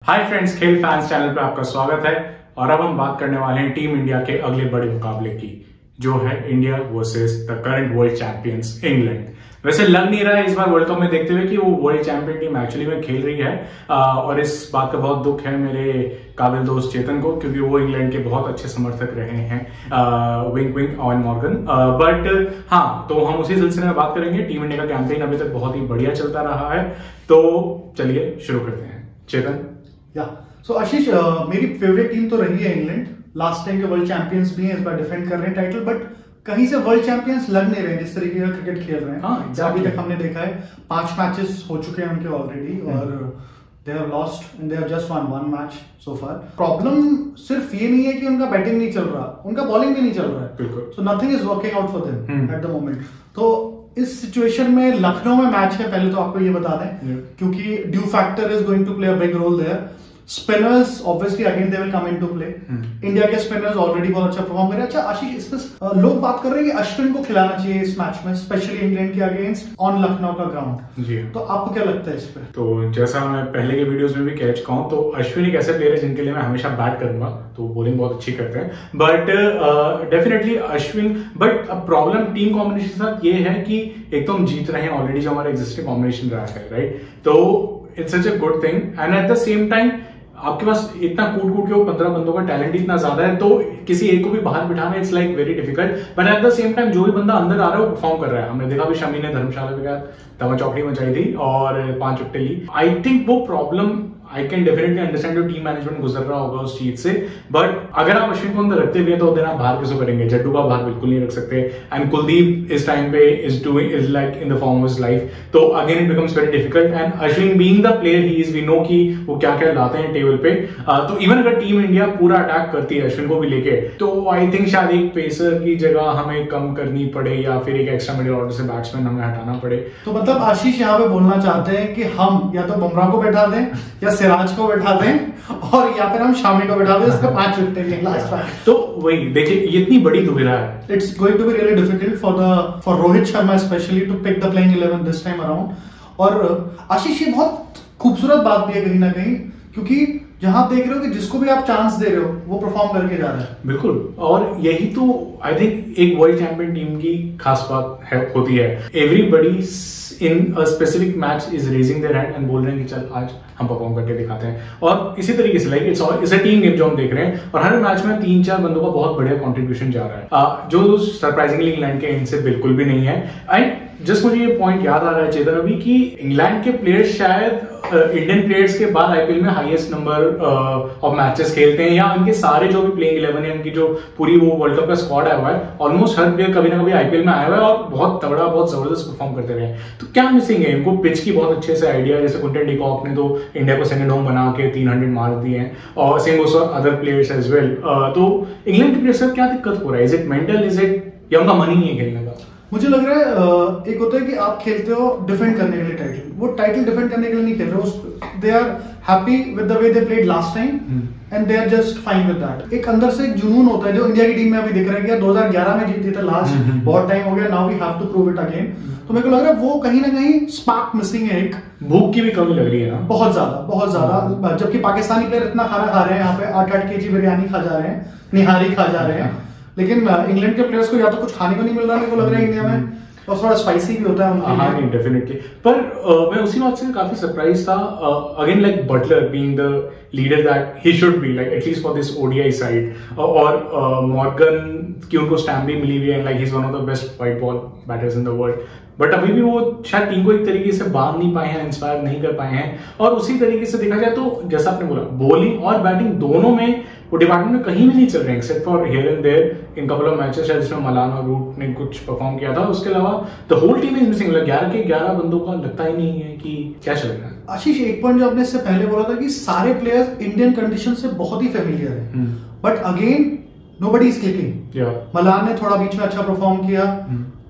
Hi friends, खेल fans channel पे आपका स्वागत है। और अब हम बात करने वाले हैं टीम इंडिया के अगले बड़े मुकाबले की, जो है India versus the current world champions England. वैसे लग नहीं रहा है इस बार वर्ल्ड कप में देखते हुए कि वो वर्ल्ड चैंपियन टीम एक्चुअली में खेल रही है, और इस बात का बहुत दुख है मेरे काबिल दोस्त चेतन को, क्योंकि वो इंग्लैंड के बहुत अच्छे समर्थक रहे हैं, wing wing on Morgan. But हाँ, तो हम उसी सिलसिले में बात करेंगे। टीम इंडिया का कैंपेन अभी तक बहुत ही बढ़िया चलता रहा है, तो चलिए शुरू करते हैं। चेतन। सो आशीष, मेरी फेवरेट टीम तो रही है इंग्लैंड। लास्ट टाइम के वर्ल्ड चैंपियंस भी हैं, इस बार डिफेंड कर रहे हैं टाइटल, बट कहीं से वर्ल्ड चैंपियंस लग नहीं रहे जिस तरीके का क्रिकेट खेल रहे हैं। अभी तक हमने देखा है 5 मैचेस हो चुके हैं उनके ऑलरेडी, और they have lost and they have just one match so far. Problem सिर्फ ये नहीं है कि उनका बैटिंग नहीं चल रहा, उनका बॉलिंग भी नहीं चल रहा है। So nothing is working out for them at the moment. तो इस सिचुएशन में लखनऊ में मैच है, पहले तो आपको ये बता दें, क्योंकि due factor is going to play a big role there. Spinners obviously again they will come into play. India के स्पिनर्स ऑलरेडी बहुत अच्छा परफॉर्म कर रहे हैं। अच्छा आशीष, इसमें लोग बात कर रहे हैं कि अश्विन को खिलाना चाहिए इस मैच में, स्पेशली इंग्लैंड के अगेंस्ट ऑन लखनऊ का ग्राउंड। जी, तो आपको क्या लगता है इस पे? तो जैसा मैं पहले के वीडियोस में भी कह चुका हूं, तो अश्विन एक ऐसे प्लेयर है जिनके लिए मैं हमेशा बैट करूंगा, तो बॉलिंग बहुत अच्छी करते हैं। But definitely Ashwin, but problem team combination के साथ ये है कि एक तो हम जीत रहे हैं ऑलरेडी, जो हमारा एग्जिस्टिंग कॉम्बिनेशन रहा है, राइट? तो it's such a good thing, and at the same time आपके पास इतना कूट कूट के वो 15 बंदों का टैलेंट इतना ज्यादा है, तो किसी एक को भी बाहर बिठाना it's like very difficult. But at the same time जो भी बंदा अंदर आ रहा है वो परफॉर्म कर रहा है। हमने देखा भी शमी ने धर्मशाला में गया, तवा चौकड़ी मचाई थी और 5 विकेट ली। आई थिंक वो problem I can definitely understand जो टीम मैनेजमेंट गुजर रहा होगा उस चीज से। बट अगर आप अश्विन को अंदर रखते भी हैं तो देना बाहर किसको करेंगे? जड्डू का बाहर बिल्कुल नहीं रख सकते, एंड कुलदीप इस टाइम पे is like in the form of his life, तो again it becomes very difficult. And Ashwin being the player he is, we know कि वो क्या क्या लाते हैं टेबल पे। तो इवन अगर टीम इंडिया पूरा अटैक करती है अश्विन को भी लेके, तो आई थिंक शायद एक पेसर की जगह हमें कम करनी पड़े, या फिर एक एक्स्ट्रा मिडिल ऑर्डर से बैट्समैन हमें हटाना पड़े। तो मतलब आशीष यहाँ पे बोलना चाहते हैं कि हम या तो बुमराह को बैठा दें, या सिराज को बैठा दें, और या फिर हम शामी को बैठा दें, इसका 5 विकेट लास्ट टाइम। तो वही देखिए, ये इतनी बड़ी दुविधा है। It's going to be really difficult for Rohit Sharma specially to pick the playing 11 this time around. और आशीष, ये बहुत खूबसूरत बात भी है कहीं ना कहीं, क्योंकि जहां आप देख रहे हो कि जिसको भी आप चांस दे रहे हो वो परफॉर्म करके जा रहा है। बिल्कुल, और यही तो आई थिंक एक वर्ल्ड चैंपियन टीम की खास बात है, होती है। Everybody in a specific match is raising their hand and बोल रहे हैं कि चल आज हम परफॉर्म करके दिखाते हैं। और इसी तरीके से like it's a team game जो हम देख रहे हैं, और हर मैच में 3-4 बंदों का बहुत बढ़िया कंट्रीब्यूशन जा रहा है, जो सरप्राइजिंगली इंग्लैंड के एंड से बिल्कुल भी नहीं है। एंड जस्ट मुझे ये पॉइंट याद आ रहा है चेतन अभी, कि इंग्लैंड के प्लेयर्स शायद इंडियन प्लेयर्स के बाद आईपीएल में हाईएस्ट नंबर ऑफ मैचेस खेलते हैं, या उनके सारे जो भी प्लेइंग 11 है, उनकी जो पूरी वो वर्ल्ड कप का स्क्वाड आया हुआ है, ऑलमोस्ट हर प्लेयर कभी ना कभी आईपीएल में आया हुआ है और बहुत तगड़ा, बहुत जबरदस्त परफॉर्म करते रहे। तो क्या मिसिंग है? इनको पिच की बहुत अच्छे से आइडिया, जैसे क्विंटन डिकॉक ने तो इंडिया को सेकंड होम बना के 300 मार दिए हैं, और same also other players as well. तो इंग्लैंड के प्लेयर्स का क्या दिक्कत हो रहा है? Is it mental, is it, या उनका मन ही नहीं है खेलने का? मुझे लग रहा है एक होता है कि आप खेलते हो डिफेंड करने के लिए टाइटल, वो टाइटल डिफेंड करने के लिए नहीं खेल रहे। They are happy with the way they played last time and they are just fine with that. एक अंदर से एक जुनून होता है जो इंडिया की टीम में अभी दिख रहा है कि 2011 में जीती था लास्ट, बहुत टाइम हो गया, now we have to prove it again. तो मेरे को लग रहा है वो कहीं ना कहीं स्पार्क मिसिंग है। एक भूख की भी कमी लग रही है ना, बहुत ज्यादा। जबकि पाकिस्तानी प्लेयर इतना खाना खा रहे हैं, यहाँ पे 8-8 kg बिरयानी खा जा रहे हैं, निहारी खा जा रहे हैं, लेकिन इंग्लैंड के प्लेयर्स को या तो कुछ खाने को नहीं मिल रहा, मेरे को लग रहा है इंडिया में, और थोड़ा स्पाइसी भी होता है उनके लिए। हाँ, नहीं डेफिनेटली। पर मैं उसी बात से काफी सरप्राइज था, again like Butler being the leader that he should be, like at least for this ODI side, और मॉर्गन की उनको स्टैम्प भी मिली हुई है, like he is one of the best white ball batters in the world. But अभी भी वो शायद टीम को एक तरीके से बांध नहीं पाए हैं, इंस्पायर नहीं कर पाए हैं। और उसी तरीके से देखा जाए तो जैसा आपने बोला, बॉलिंग और बैटिंग दोनों में वो डिपार्टमेंट में कहीं भी नहीं चल रहे हैं, except for here and there in couple of matches जिसमें मलान और रूट ने कुछ परफॉर्म किया था। उसके अलावा the whole team is missing. 11 के 11 बंदों का लगता ही नहीं है कि क्या चल रहा है। आशीष, एक पॉइंट जो आपने इससे पहले बोला था कि सारे प्लेयर्स इंडियन कंडीशन से बहुत ही फेमिलियर है, but again nobody is clicking. Malan ने थोड़ा बीच में अच्छा परफॉर्म किया,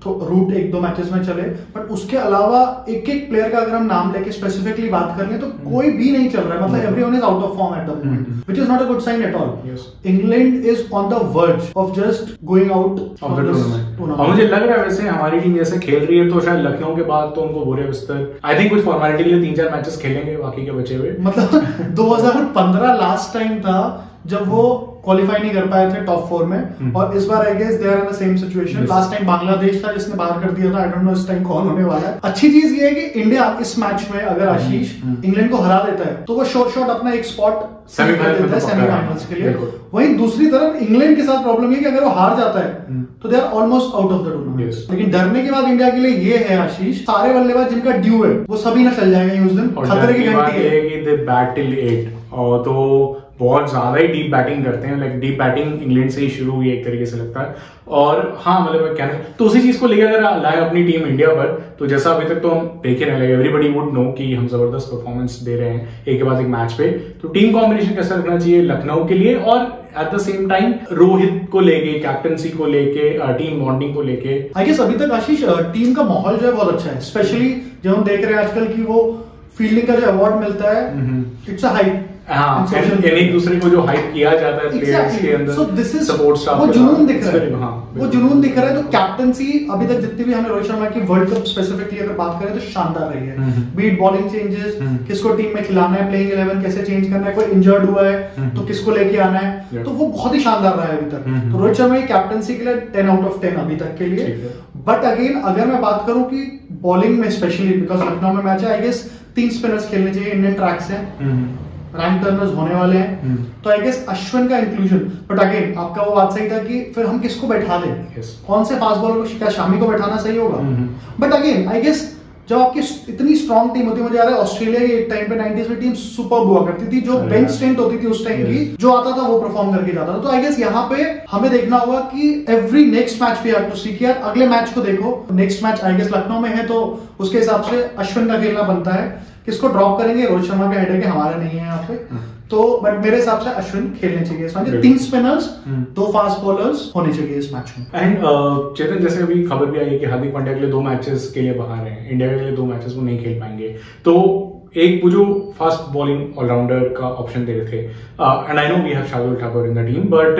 तो रूट 1-2 मैचेस में चले, बट उसके अलावा एक एक प्लेयर का अगर हम नाम लेके स्पेसिफिकली बात कर लें तो कोई भी नहीं चल रहा है, मतलब everyone is out of form at the moment, which is not a good sign at all. England is on the verge of just going out of the tournament. और मुझे लग रहा है वैसे हमारी टीम जैसे खेल रही है तो शायद लखनऊ के बाद तो उनको बुरे बिस्तर, आई थिंक कुछ फॉर्मेलिटी के लिए 3-4 मैचेस खेलेंगे बाकी के बचे हुए। मतलब 2015 लास्ट टाइम था जब वो क्वालिफाई नहीं कर पाए थे टॉप 4 में, और इस बार I guess they are in the same situation. Last time Bangladesh था जिसने बाहर कर दिया था, आई डोंट नो इस टाइम कौन होने वाला है। अच्छी चीज ये है कि इंडिया इस मैच में अगर आशीष इंग्लैंड को हरा देता है तो वो शॉर्ट अपना एक स्पॉट सेमीफाइनल्स के लिए। वहीं दूसरी तरफ इंग्लैंड के साथ प्रॉब्लम ये कि अगर वो हार जाता है तो they are almost out of the tournament. लेकिन डरने की बात इंडिया के लिए ये है आशीष, सारे बल्लेबाज जिनका ड्यू है वो सभी ना चल जाएंगे उस दिन, खतरे की घंटी है कि दे बैट टिल 8 और तो बहुत ज्यादा ही डीप बैटिंग करते हैं, लाइक डीप बैटिंग इंग्लैंड से ही शुरू हुई एक तरीके से लगता है। और हाँ मतलब क्या तो उसी चीज को लेकर अगर लाए अपनी टीम इंडिया पर, तो जैसा अभी तक तो हम देखे रहे हैं, एवरीबडी वुड नो कि हम जबरदस्त परफॉर्मेंस दे रहे हैं एक के बाद एक मैच पे, तो टीम कॉम्बिनेशन कैसा रखना चाहिए लखनऊ के लिए, और at the same time Rohit को लेके, कैप्टनसी को लेके, टीम बॉन्डिंग को लेके। आई गेस अभी तक आशीष टीम का माहौल जो है बहुत अच्छा है, स्पेशली जब हम देख रहे हैं आजकल की वो फील्डिंग का जो अवार्ड मिलता है, इट्स अ हाइप। हाँ, एक दूसरे को जो हाइप किया जाता है प्लेयर्स के अंदर, सपोर्ट स्टाफ, वो जुनून दिख रहा है। वो जुनून दिख रहा है। तो कैप्टनसी अभी तक जितनी भी हमें रोहित शर्मा की वर्ल्ड कप स्पेसिफिकली अगर बात करें तो शानदार रही है। बीट बॉलिंग चेंजेस, किसको टीम में खिलाना है, प्लेइंग 11 कैसे चेंज करना है, कोई इंजर्ड हुआ है तो किसको लेके आना है, तो वो बहुत ही शानदार रहा है अभी तक। तो रोहित शर्मा की कैप्टनसी के लिए 10 आउट ऑफ 10 अभी तक के लिए। बट अगेन अगर मैं बात करूं कि बॉलिंग में स्पेशली, बिकॉज लखनऊ में मैच है, आई गेस 3 स्पिनर्स खेलने चाहिए, इंडियन ट्रैक्स है, रैंक टर्नर्स होने वाले हैं, तो आई गेस अश्विन का इंक्लूजन। बट अगेन आपका वो बात सही था कि फिर हम किसको बैठा दें, कौन से फास्ट बॉलर को, क्या शामी को बैठाना सही होगा। बट अगेन आई गेस जब आपकी इतनी स्ट्रॉन्ग टीम होती है, मुझे याद है ऑस्ट्रेलिया की एक टाइम पे 90s में टीम सुपर हुआ करती थी, जो बेंच स्ट्रेंथ होती थी उस टाइम की, जो आता था वो परफॉर्म करके जाता था। तो आई गेस यहाँ पे हमें देखना होगा कि every next match we have to see कि यार अगले मैच को देखो, next match I guess Lucknow में है तो उसके हिसाब से अश्विन का खेलना बनता है। किसको ड्रॉप करेंगे, रोहित शर्मा का हेडेक है, हमारा नहीं है यहाँ पे, तो बट मेरे हिसाब से अश्विन खेलने चाहिए इस मैच। 3 स्पिनर्स 2 फास्ट बॉलर्स होने चाहिए इस मैच में। एंड चेतन, जैसे अभी खबर भी आई है कि हार्दिक पांड्या के लिए 2 मैचेस के लिए बाहर हैं, इंडिया के लिए 2 मैचेस वो नहीं खेल पाएंगे, तो एक वो जो फास्ट बॉलिंग ऑलराउंडर का ऑप्शन दे रहे थे, and I know we have Shardul Thakur in the team, but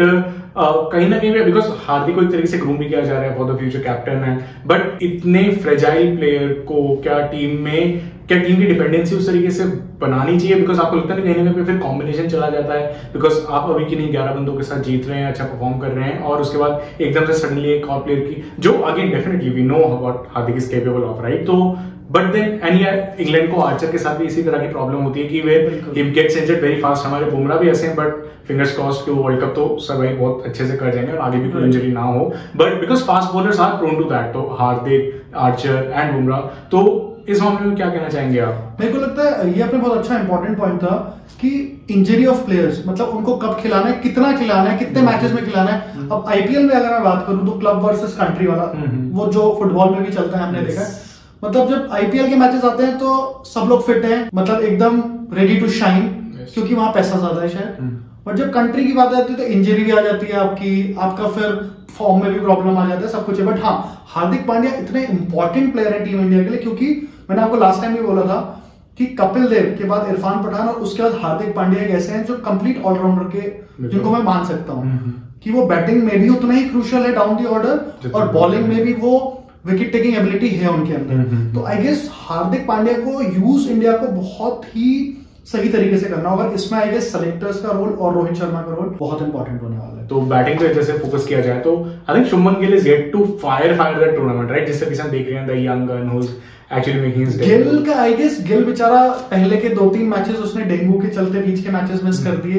कहीं ना कहीं बिकॉज हार्दिक को एक तरीके से ग्रूम भी किया जा रहा है फॉर द फ्यूचर कैप्टन है, बट इतने फ्रेजाइल प्लेयर को क्या टीम की डिपेंडेंसी उस तरीके से बनानी चाहिए, बिकॉज आपको लगता नहीं कहीं ना कहीं फिर कॉम्बिनेशन चला जाता है, बिकॉज आप अभी की नहीं 11 बंदों के साथ जीत रहे हैं, अच्छा परफॉर्म कर रहे हैं, और उसके बाद एकदम से सडनली एक और प्लेयर की, जो again definitely we know what Hardik is capable of, right, तो बट देन एंड इंग्लैंड को आर्चर के साथ भी इसी तरह की प्रॉब्लम होती है कि वे he gets injured very fast. हमारे बुमराह भी ऐसे हैं, बट फिंगर्स क्रॉस्ड कि वो वर्ल्ड कप तो सर्वाइव बहुत अच्छे से कर जाएंगे और आगे भी कोई इंजरी ना हो, but because fast bowlers are prone to that, तो हार्दिक, आर्चर एंड बुमराह, तो इस मामले में क्या कहना चाहेंगे आप? मेरे को लगता है ये आपने बहुत अच्छा इंपॉर्टेंट पॉइंट था कि इंजरी ऑफ प्लेयर्स, मतलब उनको कब खिलाना है, कितना खिलाना है, कितने मैचेस में खिलाना है। अब आईपीएल में अगर मैं बात करूं तो क्लब वर्सेस कंट्री वाला, वो जो फुटबॉल में भी चलता है, हमने देखा है, मतलब जब आईपीएल के मैचेस आते हैं तो सब लोग फिट हैं, मतलब एकदम रेडी टू शाइन, क्योंकि वहां पैसा ज्यादा है शायद। बट जब कंट्री की बात आती है तो इंजरी भी आ जाती है आपका फिर फॉर्म में भी प्रॉब्लम आ जाता है, सब कुछ है। बट हाँ, हार्दिक पांड्या इतने इंपॉर्टेंट प्लेयर है टीम इंडिया के लिए, क्योंकि मैंने आपको लास्ट टाइम भी बोला था कि कपिल देव के बाद इरफान पठान और उसके बाद हार्दिक पांड्या एक ऐसे हैं जो कंप्लीट ऑलराउंडर के, जिनको मैं मान सकता हूँ कि वो बैटिंग में भी उतना ही क्रूशियल है डाउन दी ऑर्डर, और बॉलिंग में भी वो विकेट टेकिंग एबिलिटी है उनके अंदर। तो आई गेस हार्दिक पांड्या को यूज इंडिया को बहुत ही सही तरीके से करना होगा। इसमें आई गेस सेलेक्टर्स का रोल और रोहित शर्मा का रोल बहुत इंपॉर्टेंट होने वाला है। तो बैटिंग पे जैसे फोकस किया जाए तो I think Shubman Gill is yet to fire that tournament, right, जिस तरीके से हम देख रहे हैं the young gun who is actually making his debut. Gill का आई गेस, गिल बेचारा पहले के 2-3 मैचेस उसने डेंगू के चलते बीच के मैचेस मिस कर दिए,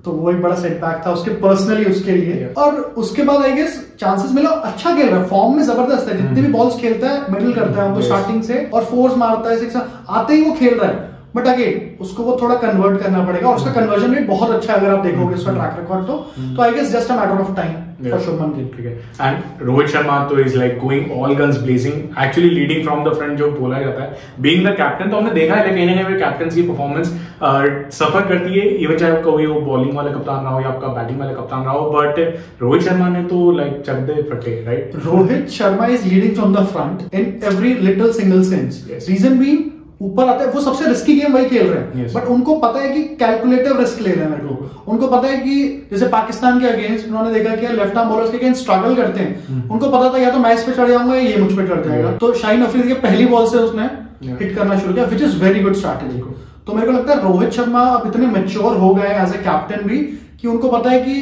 तो वो एक बड़ा सेटबैक था उसके पर्सनली उसके लिए। और उसके बाद आई गेस चांसेस मिला, अच्छा खेल रहा है, फॉर्म में जबरदस्त है, जितने भी बॉल्स खेलता है मिडिल करता है उनको स्टार्टिंग से, और फोर्स मारता है, सिक्स आते ही वो खेल रहा है। बट अगेन उसको वो थोड़ा कन्वर्ट करना पड़ेगा, और उसका कन्वर्जन रेट बहुत अच्छा है अगर आप देखोगे उसका ट्रैक रिकॉर्ड तो I guess just a matter of time for Shubman Gill. ठीक है। एंड रोहित शर्मा तो is like going all guns blazing, actually leading from the front जो बोला जाता है, बीइंग द कैप्टन। तो हमने देखा है कहीं ना कहीं कैप्टन की परफॉर्मेंस सफर करती है, इवन चाहे कोई वो बॉलिंग वाला कप्तान रहा हो या आपका बैटिंग वाला कप्तान रहा हो, बट रोहित शर्मा ने तो लाइक चकदे फटे, right? Rohit Sharma is leading from the front in every little single sense. Reason being ऊपर आता है, वो सबसे रिस्की गेम वही खेल रहे हैं, बट उनको पता है कि कैलकुलेटिव रिस्क ले रहे हैं मेरे को। उनको पता है कि जैसे पाकिस्तान के अगेंस्ट उन्होंने देखा कि लेफ्ट आर्म बॉलर्स के अगेंस्ट स्ट्रगल करते हैं, उनको पता था या तो मैं इस पे चढ़ जाऊंगा या ये मुझ पे चढ़ जाएगा, तो शाहीन अफरीदी के पहली बॉल से उसने हिट करना शुरू किया, which is very good strategy. तो मेरे को लगता है रोहित शर्मा अब इतने मैच्योर हो गए एज ए कैप्टन भी कि उनको पता है कि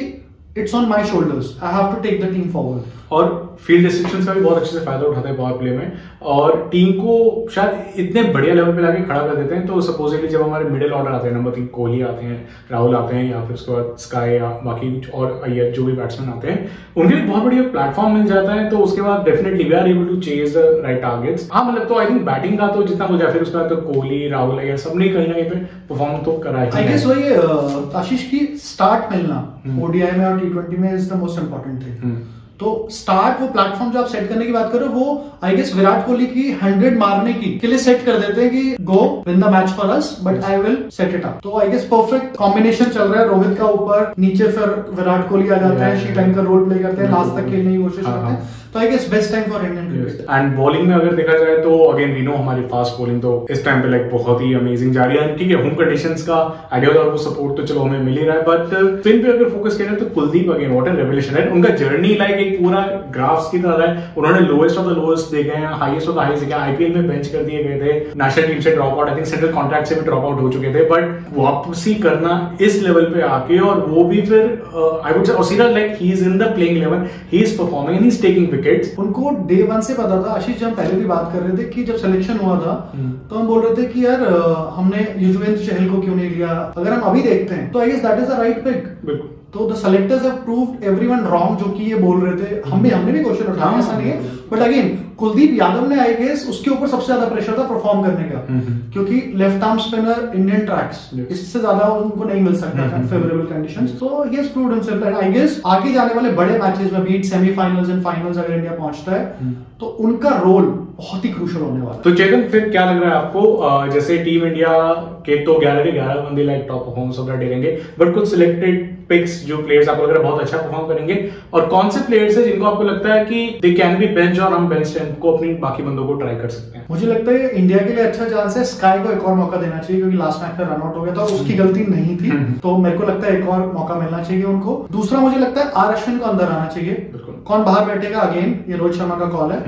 it's on my shoulders, I have to take the team forward. और फील्ड रिस्ट्रिक्शंस का भी बहुत अच्छे से फायदा उठाते हैं पावर प्ले में, और टीम को शायद इतने बढ़िया लेवल पे लाके खड़ा कर देते हैं। तो सपोजिटली जब हमारे मिडिल ऑर्डर आते हैं, नंबर 3 कोहली आते हैं, राहुल आते हैं, या फिर उसके बाद स्काई या बाकी और अय्यर जो भी बैट्समैन आते हैं, उनके लिए बहुत बढ़िया प्लेटफॉर्म मिल जाता है। तो उसके बाद definitely we are able to chase the right targets. हाँ मतलब तो आई थिंक बैटिंग का तो जितना मुझे, फिर उसके बाद तो कोहली, राहुल, अय्यर सबने कहीं ना कहीं पे परफॉर्म तो करा है। आई गेस वही आशीष की स्टार्ट मिलना ओडीआई में और टी20 में is the most important thing. तो स्टार्ट वो प्लेटफॉर्म जो आप सेट करने की बात कर रहे हो, वो आई गेस विराट कोहली की 100 मारने की के लिए सेट कर देते हैं कि go win the match for us, but I will set it up. तो आई गेस परफेक्ट कॉम्बिनेशन चल रहा है रोहित का ऊपर, नीचे फिर विराट कोहली आ जाता है, शी टाइम का रोल प्ले करते हैं, लास्ट तक खेलने की कोशिश करते हैं। तो I guess best time for Indian cricket. And bowling में अगर देखा जाए तो अगेन वी नो हमारी फास्ट बॉलिंग तो इस टाइम पे लाइक बहुत ही अमेजिंग जा रही है। ठीक है, होम कंडीशंस का आइडिया और वो सपोर्ट तो चलो हमें मिल ही रहा है, बट स्पिन पे अगर फोकस करें तो Kuldeep again what a revolution है। उनका जर्नी लाइक एक पूरा ग्राफ्स की तरह है। उन्होंने लोएस्ट ऑफ द लोएस्ट देखे हैं, हाईएस्ट ऑफ द हाईएस्ट देखे हैं। आईपीएल में बेंच कर दिए गए थे, नेशनल टीम से drop out, I think central contract से भी ड्रॉप आउट हो चुके थे, बट वापसी करना इस लेवल पे आके, और वो भी फिर आई वुड से ऑसीरा like he is in the playing 11, he is performing and he is taking wickets. उनको डे 1 से पता था आशीष, जब पहले भी बात कर रहे थे कि जब सिलेक्शन हुआ था तो हम बोल रहे थे कि यार हमने युजवेंद्र चहल को क्यों नहीं लिया। अगर हम अभी देखते हैं तो I guess that is the right pick. बिल्कुल। तो the selectors have proved everyone wrong, जो कि ये बोल रहे थे। हमने भी क्वेश्चन उठाया, ऐसा नहीं है, बट अगेन कुलदीप यादव ने आई गेस उसके ऊपर सबसे ज्यादा प्रेशर था परफॉर्म करने का, क्योंकि left arm spinner Indian tracks, इससे ज्यादा उनको नहीं मिल सकता था favourable conditions. So he has proved himself that I guess आगे जाने वाले बड़े मैचेस में, बीट सेमीफाइनल्स एंड फाइनल्स, अगर इंडिया पहुंचता है तो उनका रोल बहुत ही क्रूशियल होने वाला है। तो चेतन फिर क्या लग रहा है आपको, जैसे टीम इंडिया के तो 11 के 11 बंदे like top performance of the day रहेंगे, बट कुछ सिलेक्टेड पिक्स जो प्लेयर्स आपको लग रहा है बहुत अच्छा परफॉर्म करेंगे, और कौन से प्लेयर्स है जिनको आपको लगता है कि दे कैन बी बेंच और हम बेंच स्ट्रेंथ को अपनी बाकी बंदों को ट्राई कर सकते हैं? मुझे लगता है इंडिया के लिए अच्छा चांस है स्काई को एक और मौका देना चाहिए, क्योंकि लास्ट मैच में रन आउट हो गया था और उसकी गलती नहीं थी, तो मेरे को लगता है एक और मौका मिलना चाहिए उनको। दूसरा मुझे लगता है आर अश्विन को अंदर आना चाहिए। कौन बाहर बैठेगा अगेन ये रोहित शर्मा का कॉल है,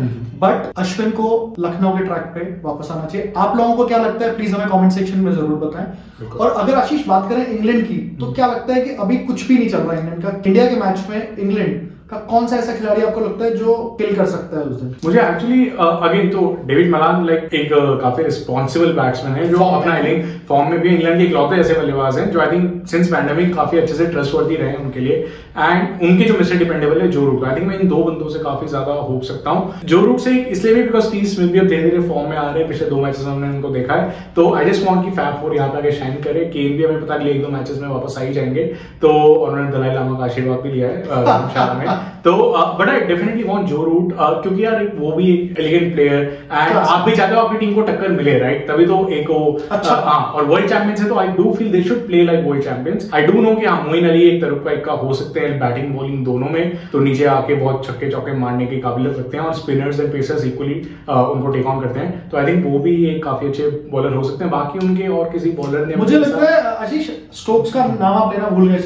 बट अश्विन को लखनऊ के ट्रैक पे वापस आना चाहिए। आप लोगों को क्या लगता है, प्लीज हमें कमेंट सेक्शन में जरूर बताएं। और अगर आशीष बात करें इंग्लैंड की, तो क्या लगता है कि अभी कुछ भी नहीं चल रहा है इंग्लैंड का, इंडिया के मैच में इंग्लैंड का कौन सा ऐसा खिलाड़ी आपको लगता है जो किल कर सकता है उस दिन? मुझे एक्चुअली अगेन तो डेविड मलान लाइक एक काफी रिस्पॉन्सिबल बैट्समैन है, जो अपना इनिंग फॉर्म में भी इंग्लैंड के इकलौते ऐसे बल्लेबाज हैं जो आई थिंक सिंस पैंडेमिक काफी अच्छे से ट्रस्टवर्दी रहे उनके लिए। एंड उनके जो मिस्टर डिपेंडेबल है जो रूट, आई थिंक मैं इन दो बंदों से काफी ज्यादा होप सकता हूँ। जो रूट से इसलिए भी बिकॉज स्टीव स्मिथ भी अब धीरे धीरे फॉर्म में आ रहे हैं, पिछले 2 मैचेस में हमने उनको देखा है, तो आई जस्ट वांट कि फैब 4 यहाँ पे आके शाइन करे। केन भी हमें पता अगले 1-2 मैचेस में वापस आ ही जाएंगे, तो उन्होंने दलाई लामा का आशीर्वाद भी लिया है में, तो बट आई डेफिनेटली वांट जो रूट, क्योंकि यार वो भी एक एलिगेंट प्लेयर, एंड आप भी चाहते हो आपकी टीम को टक्कर मिले, राइट? तभी तो एक अच्छा और वर्ल्ड चैंपियंस है, तो I do feel they should play like world champions. I do know कि मोइन अली एक तरफ का हो सकते हैं बैटिंग बॉलिंग दोनों में, तो नीचे आके बहुत छक्के चौके मारने की काबिलियत रखते हैं, और स्पिनर्स एंड पेसर्स इक्वली उनको टेक ऑन करते हैं, तो आई थिंक वो भी एक काफी अच्छे बॉलर हो सकते हैं। बाकी उनके और किसी बॉलर ने, मुझे लगता है आशीष स्टोक्स का नाम आप लेना भूल गए।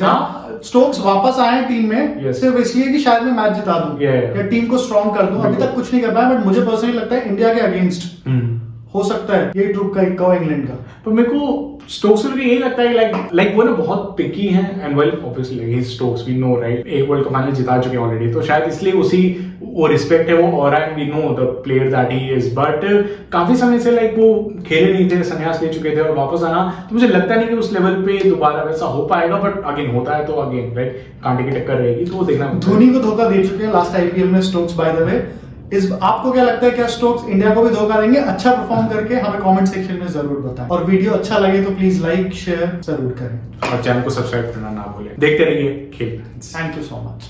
स्टोक्स वापस आए टीम में सिर्फ इसलिए कि शायद मैं मैच जिता दूं या टीम को स्ट्रॉन्ग कर दूं। अभी तक कुछ नहीं कर पाया, बट मुझे पर्सनली लगता है इंडिया के अगेंस्ट हो सकता है ये ट्रुप का इक्का इंग्लैंड का। तो मेरे को स्टोक्स को यही लगता है कि लाइक वो ना बहुत पिकी हैं, and well obviously he Stokes we know right, एक वर्ल्ड कप फाइनल जिता चुके हैं ऑलरेडी, तो शायद इसलिए उसी वो रिस्पेक्ट है वो और and we know the player that he is. But काफी समय से लाइक वो खेले नहीं थे, संन्यास ले चुके थे, और वापस आना तो मुझे लगता नहीं कि उस लेवल पे दोबारा वैसा हो पाएगा, बट अगेन होता है तो अगेन राइट कांटे की टक्कर रहेगी, तो वो देखना। धोनी को धोखा दे चुके हैं लास्ट आईपीएल में स्टोक्स, बाय द वे आपको क्या लगता है, क्या स्टोक्स इंडिया को भी धोखा देंगे? अच्छा परफॉर्म करके हमें कमेंट सेक्शन में जरूर बताएं, और वीडियो अच्छा लगे तो प्लीज लाइक शेयर जरूर करें, और चैनल को सब्सक्राइब करना ना भूलें। देखते रहिए खेल। Thank you so much.